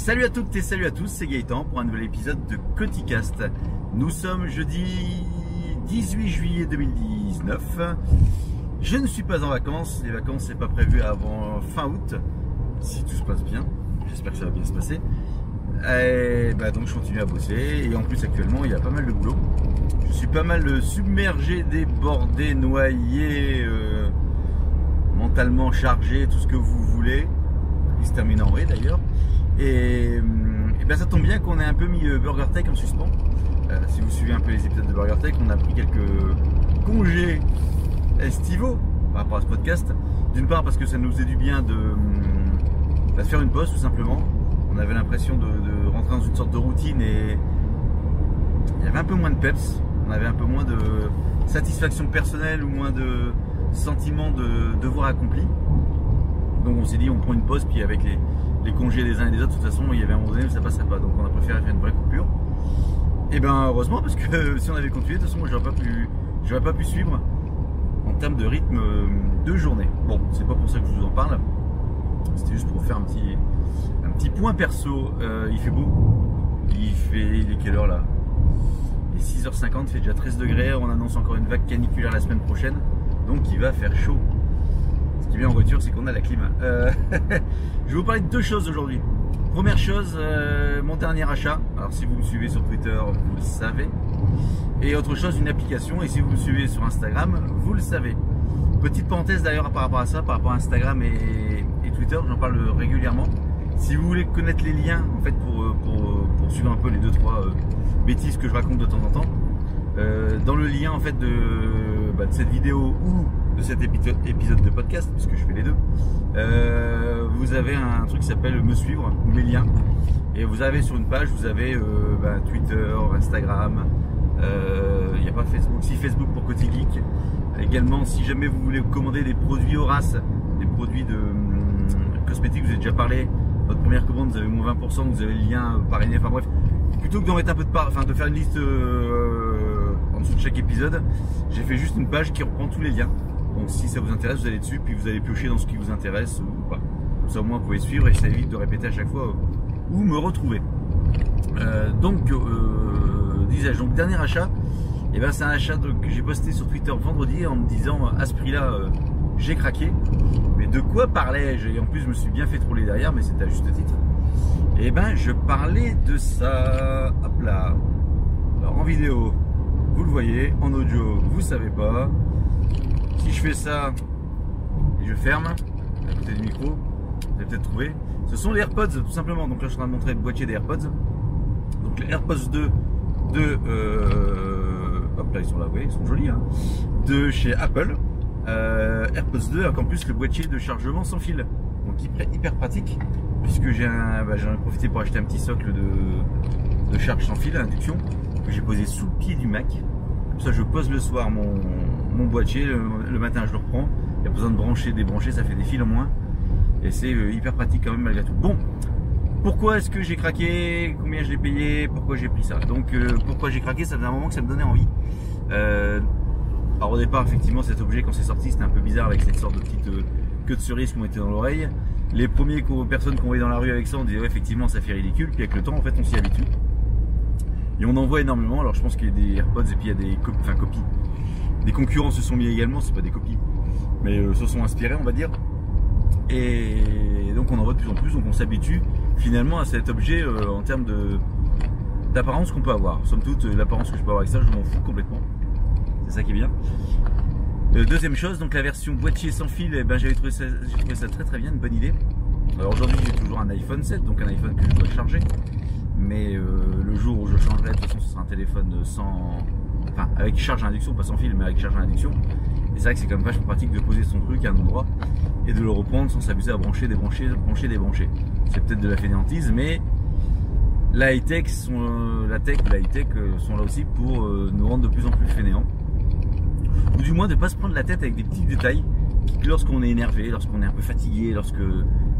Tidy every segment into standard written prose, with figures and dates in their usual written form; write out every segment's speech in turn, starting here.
Salut à toutes et salut à tous, c'est Gaëtan pour un nouvel épisode de Coticast. Nous sommes jeudi 18 juillet 2019. Je ne suis pas en vacances, les vacances c'est pas prévu avant fin août, si tout se passe bien. J'espère que ça va bien se passer. Et donc je continue à bosser et en plus actuellement il y a pas mal de boulot. Je suis pas mal submergé, débordé, noyé, mentalement chargé, tout ce que vous voulez. Il se termine en vrai d'ailleurs. Et ça tombe bien qu'on ait un peu mis Burger Tech en suspens. Si vous suivez un peu les épisodes de Burger Tech, on a pris quelques congés estivaux par rapport à ce podcast. D'une part parce que ça nous faisait du bien de faire une pause tout simplement. On avait l'impression de rentrer dans une sorte de routine et il y avait un peu moins de peps. On avait un peu moins de satisfaction personnelle ou moins de sentiment de devoir accompli. Donc on s'est dit on prend une pause, puis avec les congés des uns et des autres, de toute façon il y avait un moment donné où ça passerait pas, donc on a préféré faire une vraie coupure. Et bien heureusement, parce que si on avait continué, de toute façon moi j'aurais pas pu suivre en termes de rythme de journée. Bon, c'est pas pour ça que je vous en parle, c'était juste pour faire un petit point perso. Il fait beau, il est quelle heure là? Il est 6h50, il fait déjà 13 degrés, on annonce encore une vague caniculaire la semaine prochaine, donc il va faire chaud. Ce qui est bien en voiture, c'est qu'on a la clim. Je vais vous parler de deux choses aujourd'hui. Première chose, mon dernier achat. Alors si vous me suivez sur Twitter, vous le savez. Et autre chose, une application. Et si vous me suivez sur Instagram, vous le savez. Petite parenthèse d'ailleurs par rapport à ça, par rapport à Instagram et Twitter, j'en parle régulièrement. Si vous voulez connaître les liens, en fait, pour suivre un peu les 2-3 bêtises que je raconte de temps en temps, dans le lien en fait de cette vidéo ou de cet épisode de podcast, puisque je fais les deux, vous avez un truc qui s'appelle me suivre, ou mes liens, et vous avez sur une page, vous avez Twitter, Instagram, il n'y a pas Facebook, si Facebook pour Côté Geek. Également, si jamais vous voulez commander des produits Horace, des produits de cosmétiques, vous avez déjà parlé, votre première commande, vous avez moins 20%, vous avez le lien parrainé, enfin bref, plutôt que d'en mettre un peu de faire une liste en dessous de chaque épisode, j'ai fait juste une page qui reprend tous les liens. Donc si ça vous intéresse, vous allez dessus, puis vous allez piocher dans ce qui vous intéresse ou pas. Comme ça au moins vous pouvez suivre et ça évite de répéter à chaque fois où me retrouver. Disais-je, donc dernier achat, et c'est un achat que j'ai posté sur Twitter vendredi en me disant à ce prix-là, j'ai craqué. Mais de quoi parlais-je? Et en plus je me suis bien fait troller derrière, mais c'était à juste titre. Et je parlais de ça, hop là. Alors en vidéo, vous le voyez, en audio, vous savez pas. Si je fais ça et je ferme à côté du micro, vous allez peut-être trouver. Ce sont les AirPods tout simplement. Donc là je suis en train de montrer le boîtier des AirPods. Donc les AirPods 2 hop là ils sont là, oui, ils sont jolis hein, de chez Apple. AirPods 2 avec en plus le boîtier de chargement sans fil. Donc hyper pratique puisque j'en ai profité pour acheter un petit socle de charge sans fil à induction que j'ai posé sous le pied du Mac. Comme ça je pose le soir mon boîtier, le matin je le reprends, il n'y a pas besoin de brancher, débrancher, ça fait des fils en moins et c'est hyper pratique quand même malgré tout. Bon, pourquoi est-ce que j'ai craqué, combien je l'ai payé, pourquoi j'ai pris ça? Donc pourquoi j'ai craqué, ça faisait un moment que ça me donnait envie. Alors au départ effectivement cet objet quand c'est sorti c'était un peu bizarre avec cette sorte de petite queue de cerise qui m'ont été dans l'oreille. Les premières personnes qu'on voyait dans la rue avec ça on disait ouais, effectivement ça fait ridicule, puis avec le temps en fait on s'y habitue. Et on en voit énormément, alors je pense qu'il y a des AirPods et puis il y a des copies. Des concurrents se sont mis également, c'est pas des copies, mais se sont inspirés on va dire. Et donc on en voit de plus en plus, donc on s'habitue finalement à cet objet en termes d'apparence qu'on peut avoir. Somme toute, l'apparence que je peux avoir avec ça, je m'en fous complètement. C'est ça qui est bien. Deuxième chose, donc la version boîtier sans fil, j'ai trouvé ça très bien, une bonne idée. Alors aujourd'hui j'ai toujours un iPhone 7, donc un iPhone que je dois charger. Mais le jour où je changerai, de toute façon ce sera un téléphone avec charge à induction, pas sans fil mais avec charge à induction. Et c'est vrai que c'est quand même vachement pratique de poser son truc à un endroit et de le reprendre sans s'abuser à brancher, débrancher. C'est peut-être de la fainéantise, mais la high-tech sont là aussi pour nous rendre de plus en plus fainéants. Ou du moins de ne pas se prendre la tête avec des petits détails qui, lorsqu'on est énervé, lorsqu'on est un peu fatigué, lorsque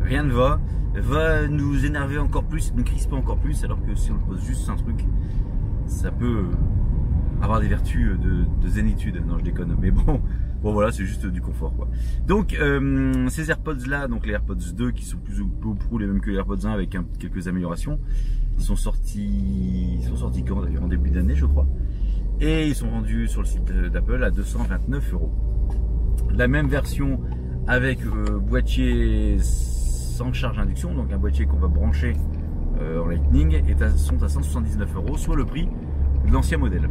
rien ne va nous énerver encore plus, nous crisper encore plus, alors que si on pose juste un truc, ça peut avoir des vertus de zénitude. Non, je déconne, mais bon, Bon voilà, c'est juste du confort quoi. Donc ces AirPods là, donc les AirPods 2 qui sont plus ou prou les mêmes que les AirPods 1 avec quelques améliorations, ils sont sortis quand d'ailleurs, en début d'année je crois. Et ils sont vendus sur le site d'Apple à 229 €. La même version avec boîtier sans charge induction, donc un boîtier qu'on va brancher en Lightning, sont à 179 €, soit le prix de l'ancien modèle.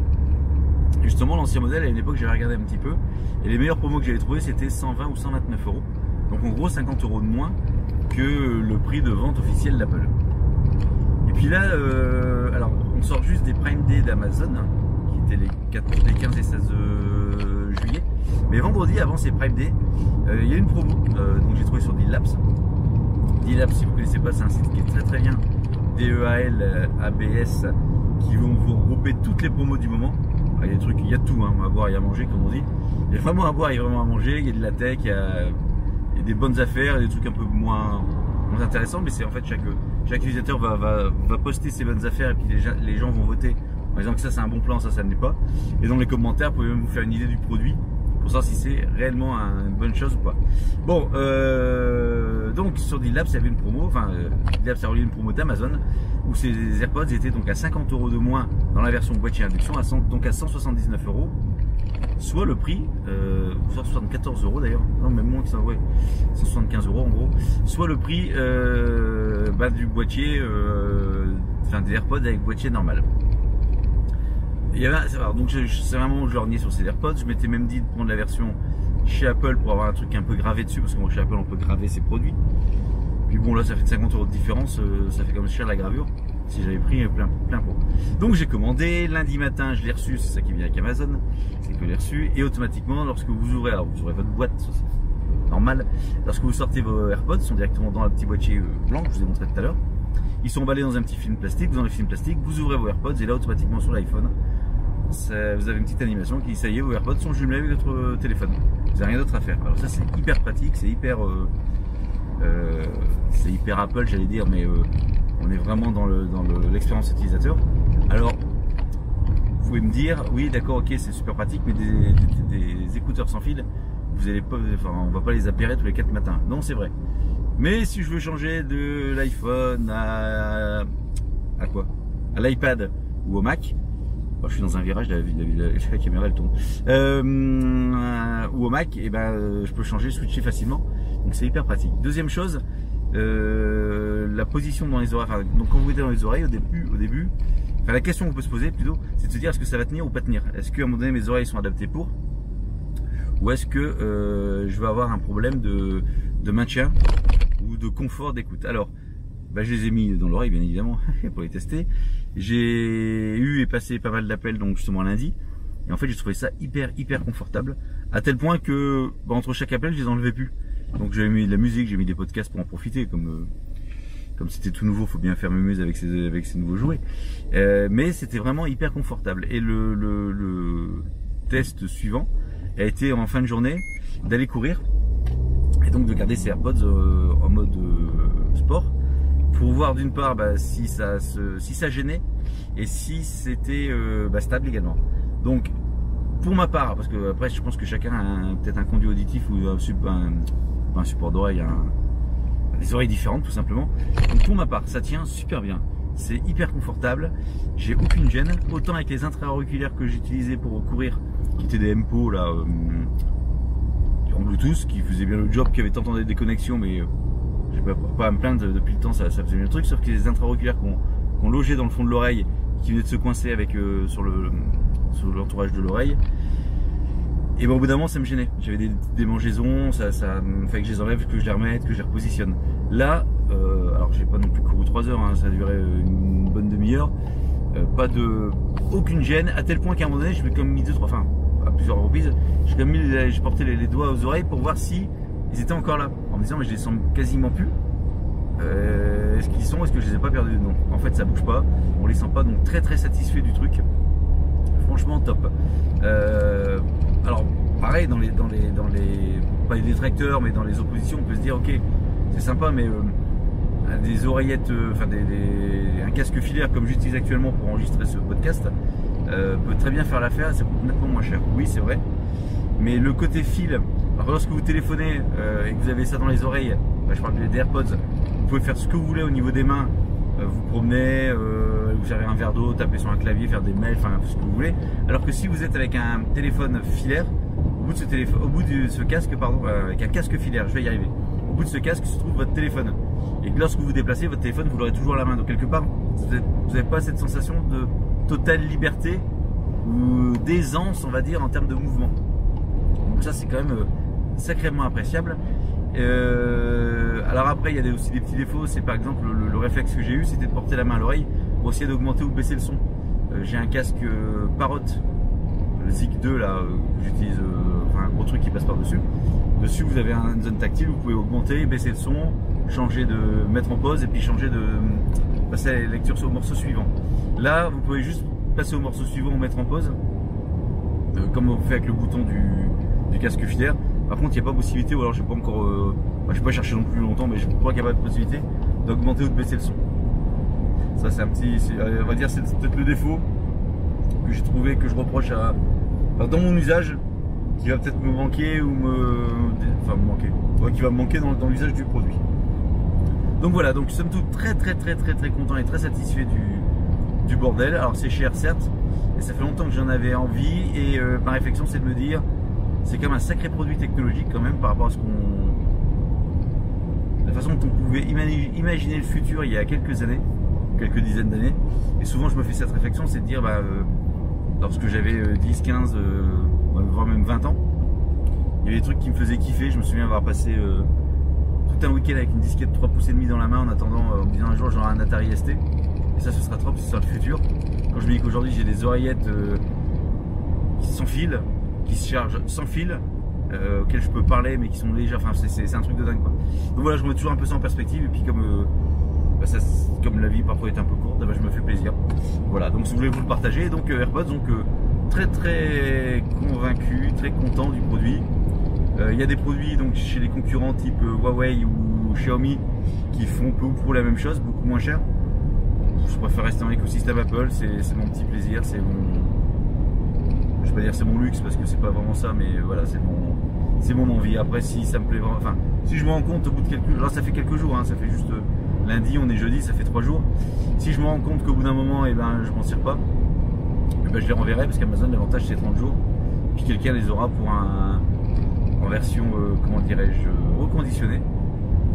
Justement, l'ancien modèle, à une époque, j'avais regardé un petit peu, et les meilleurs promos que j'avais trouvé, c'était 120 ou 129 €. Donc en gros, 50 € de moins que le prix de vente officiel d'Apple. Et puis là, alors on sort juste des Prime Day d'Amazon, qui étaient les 15 et 16 juillet. Mais vendredi, avant ces Prime Day, il y a une promo, donc j'ai trouvé sur Deal-Labs. Deal-Labs, si vous ne connaissez pas, c'est un site qui est très très bien, DEAL-ABS, qui vont vous regrouper toutes les promos du moment. Il y a des trucs, il y a tout, hein, à boire et à manger comme on dit. Il y a vraiment à boire, il y a vraiment à manger, il y a de la tech, il y a des bonnes affaires, des trucs un peu moins intéressants, mais c'est en fait chaque utilisateur va poster ses bonnes affaires et puis les gens vont voter en disant que ça c'est un bon plan, ça ne l'est pas. Et dans les commentaires, vous pouvez même vous faire une idée du produit pour savoir si c'est réellement une bonne chose ou pas. Bon, donc sur Deal-Labs, il y avait une promo, enfin Deal-Labs a relié une promo d'Amazon où ces AirPods étaient donc à 50 € de moins dans la version boîtier induction, donc à 179 €, soit le prix, 174 € d'ailleurs, non même moins que ça, ouais, 175 € en gros, soit le prix du boîtier, des AirPods avec boîtier normal. Donc c'est vraiment je lorgnais sur ces AirPods. Je m'étais même dit de prendre la version chez Apple pour avoir un truc un peu gravé dessus, parce que moi chez Apple on peut graver ses produits. Puis bon là ça fait 50 € de différence, ça fait comme cher la gravure si j'avais pris plein pot. Donc j'ai commandé, lundi matin je l'ai reçu, c'est ça qui vient avec Amazon, c'est que je l'ai reçu, et automatiquement lorsque vous ouvrez, alors vous ouvrez votre boîte normal, lorsque vous sortez vos AirPods, ils sont directement dans un petit boîtier blanc que je vous ai montré tout à l'heure. Ils sont emballés dans un petit film plastique, vous enlevez le film plastique, vous ouvrez vos AirPods et là automatiquement sur l'iPhone, vous avez une petite animation qui, ça y est, vos AirPods sont jumelés avec votre téléphone. Vous n'avez rien d'autre à faire. Alors ça c'est hyper pratique, c'est hyper Apple j'allais dire, mais on est vraiment dans l'expérience utilisateur. Alors vous pouvez me dire, oui d'accord, ok, c'est super pratique, mais des écouteurs sans fil, vous allez pas, on va pas les appairer tous les 4 matins. Non, c'est vrai. Mais si je veux changer de l'iPhone à quoi, à l'iPad ou au Mac, je suis dans un virage, la caméra elle tourne, ou au Mac, et je peux changer, switcher facilement, donc c'est hyper pratique. Deuxième chose, la position dans les oreilles, donc quand vous mettez dans les oreilles au début, la question qu'on peut se poser plutôt, c'est de se dire est-ce que ça va tenir ou pas tenir, est-ce qu'à un moment donné mes oreilles sont adaptées pour, ou est-ce que je vais avoir un problème de maintien ou de confort d'écoute. Alors je les ai mis dans l'oreille bien évidemment pour les tester. J'ai eu et passé pas mal d'appels donc justement lundi, et en fait j'ai trouvé ça hyper confortable, à tel point que entre chaque appel je les enlevais plus. Donc j'avais mis de la musique, j'ai mis des podcasts pour en profiter, comme c'était tout nouveau, faut bien faire mémuse avec ces nouveaux jouets. Mais c'était vraiment hyper confortable. Et le test suivant a été en fin de journée d'aller courir et donc de garder ses AirPods en mode sport, pour voir d'une part si ça gênait et si c'était stable également. Donc pour ma part, parce que après je pense que chacun a peut-être un conduit auditif ou un support d'oreille, des oreilles différentes tout simplement. Donc pour ma part ça tient super bien, c'est hyper confortable, j'ai aucune gêne, autant avec les intra-auriculaires que j'utilisais pour courir, qui étaient des MPO là, en Bluetooth, qui faisaient bien le job, qui avaient tant des déconnexions, mais j'ai pas à me plaindre, depuis le temps ça faisait bien le truc, sauf que les intra-auriculaires qu'on logeait dans le fond de l'oreille, qui venaient de se coincer avec sur l'entourage de l'oreille, et au bout d'un moment ça me gênait, j'avais des démangeaisons, ça me fait que je les enlève, que je les remette, que je les repositionne. Là, alors j'ai pas non plus couru 3 heures, ça a duré une bonne demi-heure, aucune gêne, à tel point qu'à un moment donné je m'ai comme mis à plusieurs reprises, j'ai porté les doigts aux oreilles pour voir si ils étaient encore là, en me disant mais je les sens quasiment plus. Est-ce qu'ils sont, est-ce que je les ai pas perdus? Non, en fait ça bouge pas, on les sent pas, donc très satisfait du truc, franchement top. Alors pareil, dans les pas les détracteurs, mais dans les oppositions, on peut se dire ok c'est sympa, mais des oreillettes, un casque filaire comme j'utilise actuellement pour enregistrer ce podcast peut très bien faire l'affaire, ça coûte nettement moins cher. Oui c'est vrai, Mais le côté fil, alors lorsque vous téléphonez et que vous avez ça dans les oreilles, je parle des AirPods, vous pouvez faire ce que vous voulez au niveau des mains, vous promenez, vous avez un verre d'eau, taper sur un clavier, faire des mails, enfin ce que vous voulez. Alors que si vous êtes avec un téléphone filaire, au bout de ce casque, pardon, avec un casque filaire, je vais y arriver. Au bout de ce casque se trouve votre téléphone. Et que lorsque vous vous déplacez, votre téléphone, vous l'aurez toujours à la main. Donc quelque part, vous n'avez pas cette sensation de totale liberté ou d'aisance, on va dire, en termes de mouvement. Donc ça, c'est quand même sacrément appréciable. Alors après, il y a aussi des petits défauts. C'est par exemple le réflexe que j'ai eu, c'était de porter la main à l'oreille pour essayer d'augmenter ou de baisser le son. J'ai un casque Parrot, le Zig 2 là, que j'utilise, enfin un gros truc qui passe par dessus. Dessus, vous avez une zone tactile, vous pouvez augmenter, baisser le son, changer de mettre en pause et puis changer de passer à la lecture au morceau suivant. Là, vous pouvez juste passer au morceau suivant ou mettre en pause, comme on fait avec le bouton du casque filaire. Par contre, il n'y a pas possibilité, ou alors j'ai pas encore, je n'ai pas cherché non plus longtemps, mais je crois qu'il n'y a pas de possibilité d'augmenter ou de baisser le son. Ça, c'est un petit, on va dire, c'est peut-être le défaut que j'ai trouvé, que je reproche dans mon usage, qui va peut-être me manquer ou qui va me manquer dans l'usage du produit. Donc voilà, donc somme toute très content et très satisfait du bordel. Alors c'est cher certes, et ça fait longtemps que j'en avais envie, et ma réflexion c'est de me dire, c'est quand même un sacré produit technologique quand même par rapport à la façon dont on pouvait imaginer le futur il y a quelques années, quelques dizaines d'années. Et souvent je me fais cette réflexion, c'est de dire lorsque j'avais 10, 15, voire même 20 ans, il y avait des trucs qui me faisaient kiffer. Je me souviens avoir passé tout un week-end avec une disquette 3 pouces et demi dans la main en attendant, en me disant un jour j'aurai un Atari ST, et ça ce sera trop, ce sera le futur. Quand je me dis qu'aujourd'hui j'ai des oreillettes sans fil, qui se chargent sans fil, auxquelles je peux parler mais qui sont légères, enfin c'est un truc de dingue quoi. Donc voilà, je mets toujours un peu ça en perspective, et puis comme la vie parfois est un peu courte, je me fais plaisir. Voilà, donc si vous voulez vous le partager, donc AirPods, donc très convaincu, très content du produit. Il y a des produits donc chez les concurrents type Huawei ou Xiaomi qui font peu ou prou la même chose, beaucoup moins cher. Je préfère rester dans l'écosystème Apple, c'est mon petit plaisir, c'est mon, je vais pas dire c'est mon luxe parce que c'est pas vraiment ça, mais voilà, c'est mon envie. Après si ça me plaît vraiment, enfin si je me rends compte au bout de quelques jours, là ça fait quelques jours, hein, ça fait juste lundi, on est jeudi, ça fait 3 jours. Si je me rends compte qu'au bout d'un moment, je m'en sers pas, je les renverrai, parce qu'Amazon, l'avantage c'est 30 jours. Puis quelqu'un les aura en version, comment dirais-je, reconditionnée,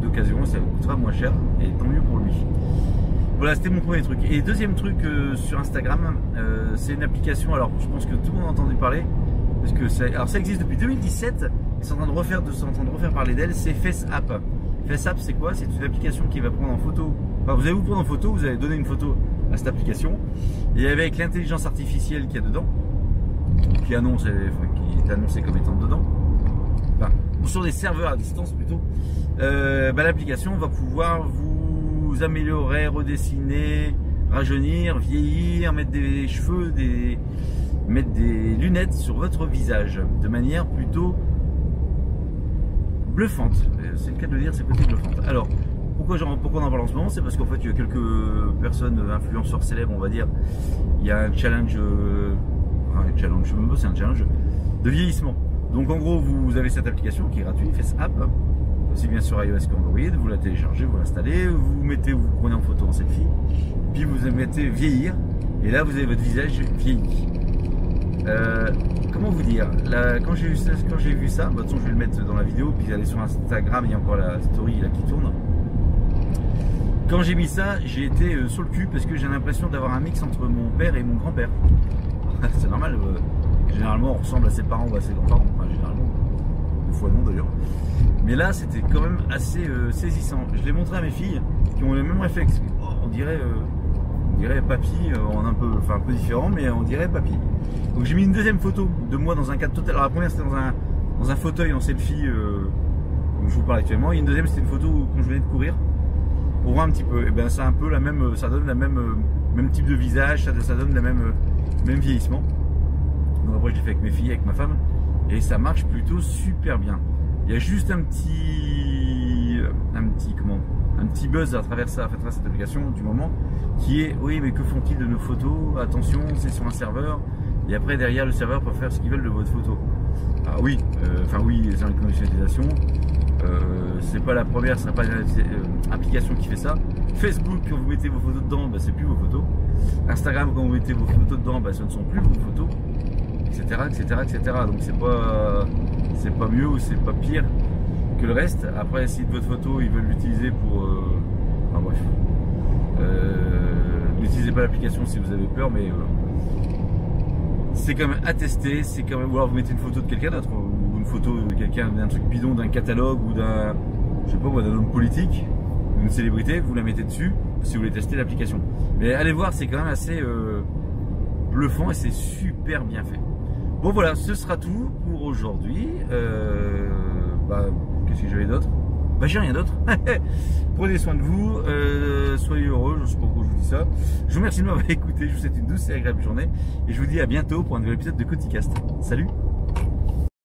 d'occasion, ça coûtera moins cher, et tant mieux pour lui. Voilà, c'était mon premier truc. Et deuxième truc sur Instagram, c'est une application, alors je pense que tout le monde a entendu parler, parce que alors ça existe depuis 2017, ils sont en train de refaire parler d'elle, c'est FaceApp. FaceApp, c'est quoi? C'est une application qui va prendre en photo. Enfin, vous allez vous prendre en photo, vous allez donner une photo à cette application, et avec l'intelligence artificielle qu'il y a dedans, qui est annoncée comme étant dedans, enfin, ou sur des serveurs à distance plutôt, l'application va pouvoir vous améliorer, redessiner, rajeunir, vieillir, mettre des cheveux, mettre des lunettes sur votre visage de manière plutôt bluffante. C'est le cas de le dire, c'est côté bluffante. Alors, pourquoi on en parle en ce moment? C'est parce qu'en fait, il y a quelques personnes, influenceurs célèbres, on va dire. Il y a un challenge, c'est un challenge de vieillissement. Donc en gros, vous avez cette application qui est gratuite, FaceApp, aussi bien sur iOS qu'Android. Vous la téléchargez, vous l'installez, vous prenez en photo en selfie, puis vous mettez vieillir, et là vous avez votre visage vieilli. Comment vous dire, quand j'ai vu ça, de toute façon je vais le mettre dans la vidéo, puis aller sur Instagram, il y a encore la story là qui tourne. Quand j'ai mis ça, j'ai été sur le cul parce que j'ai l'impression d'avoir un mix entre mon père et mon grand-père. C'est normal, généralement on ressemble à ses parents ou à ses grands-parents, enfin, généralement, des fois non d'ailleurs. Mais là c'était quand même assez saisissant. Je l'ai montré à mes filles qui ont le même réflexe. Oh, on dirait papy, un peu différent, mais on dirait papy. Donc j'ai mis une deuxième photo de moi dans un cadre total. Alors la première c'était dans un fauteuil en selfie, comme je vous parle actuellement, et une deuxième c'était une photo quand je venais de courir, pour voir un petit peu. Et ben c'est un peu la même, ça donne la même type de visage, ça donne la même vieillissement. Donc après je l'ai fait avec mes filles, avec ma femme, et ça marche plutôt super bien. Il y a juste un petit buzz à travers cette application du moment, qui est oui mais que font-ils de nos photos? Attention, c'est sur un serveur, Et après, derrière, le serveur peut faire ce qu'ils veulent de votre photo. Alors oui, oui, c'est une commercialisation. C'est pas la première, c'est pas l'application qui fait ça. Facebook, quand vous mettez vos photos dedans, bah, c'est plus vos photos. Instagram, quand vous mettez vos photos dedans, bah, ce ne sont plus vos photos, etc., etc., etc. Donc c'est pas mieux ou c'est pas pire que le reste. Après, si votre photo, ils veulent l'utiliser pour, enfin bref, n'utilisez pas l'application si vous avez peur, mais c'est quand même à tester. C'est quand même, ou alors vous mettez une photo de quelqu'un d'autre, ou une photo de quelqu'un, d'un truc bidon, d'un catalogue ou d'un, je sais pas moi, d'un homme politique, d'une célébrité, vous la mettez dessus si vous voulez tester l'application. Mais allez voir, c'est quand même assez bluffant et c'est super bien fait. Bon voilà, ce sera tout pour aujourd'hui. Qu'est-ce que j'avais d'autre? J'ai rien d'autre. Prenez soin de vous, soyez heureux, je ne sais pas pourquoi je vous dis ça. Je vous remercie de m'avoir écouté, je vous souhaite une douce et agréable journée et je vous dis à bientôt pour un nouvel épisode de Coticast. Salut!